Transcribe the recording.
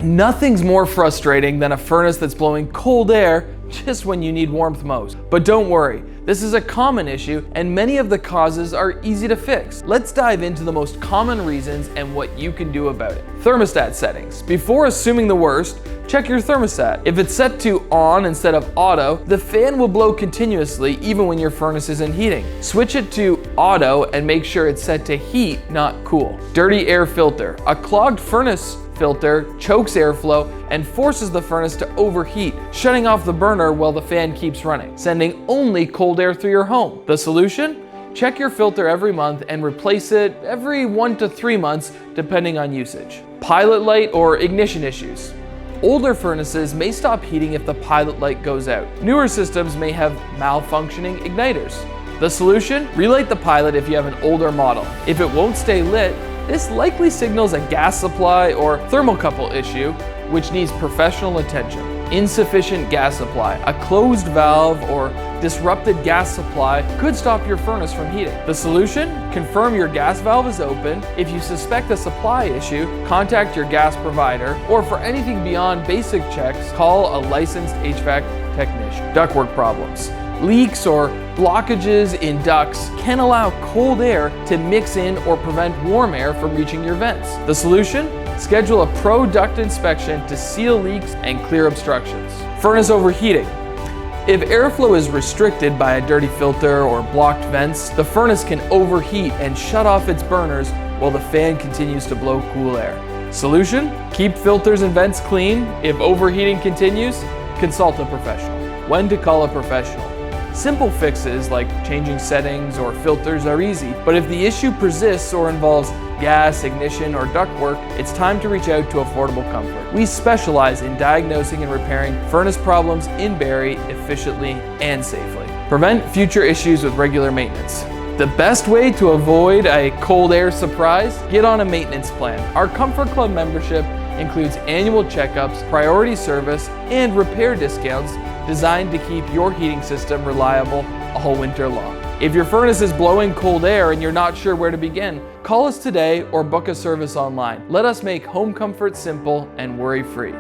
Nothing's more frustrating than a furnace that's blowing cold air just when you need warmth most. But don't worry, this is a common issue and many of the causes are easy to fix. Let's dive into the most common reasons and what you can do about it. Thermostat settings. Before assuming the worst, check your thermostat. If it's set to on instead of auto, the fan will blow continuously even when your furnace isn't heating. Switch it to auto and make sure it's set to heat, not cool. Dirty air filter. A clogged furnace filter chokes airflow and forces the furnace to overheat, shutting off the burner while the fan keeps running, sending only cold air through your home. The solution? Check your filter every month and replace it every 1 to 3 months depending on usage. Pilot light or ignition issues. Older furnaces may stop heating if the pilot light goes out. Newer systems may have malfunctioning igniters. The solution? Relight the pilot if you have an older model. If it won't stay lit, this likely signals a gas supply or thermocouple issue, which needs professional attention. Insufficient gas supply. A closed valve or disrupted gas supply could stop your furnace from heating. The solution? Confirm your gas valve is open. If you suspect a supply issue, contact your gas provider, or for anything beyond basic checks, call a licensed HVAC technician. Ductwork problems. Leaks or blockages in ducts can allow cold air to mix in or prevent warm air from reaching your vents. The solution? Schedule a pro duct inspection to seal leaks and clear obstructions. Furnace overheating. If airflow is restricted by a dirty filter or blocked vents, the furnace can overheat and shut off its burners while the fan continues to blow cool air. Solution? Keep filters and vents clean. If overheating continues, consult a professional. When to call a professional? Simple fixes like changing settings or filters are easy, but if the issue persists or involves gas, ignition, or ductwork, it's time to reach out to Affordable Comfort. We specialize in diagnosing and repairing furnace problems in Barrie efficiently and safely. Prevent future issues with regular maintenance. The best way to avoid a cold air surprise? Get on a maintenance plan. Our Comfort Club membership includes annual checkups, priority service, and repair discounts designed to keep your heating system reliable all winter long. If your furnace is blowing cold air and you're not sure where to begin, call us today or book a service online. Let us make home comfort simple and worry-free.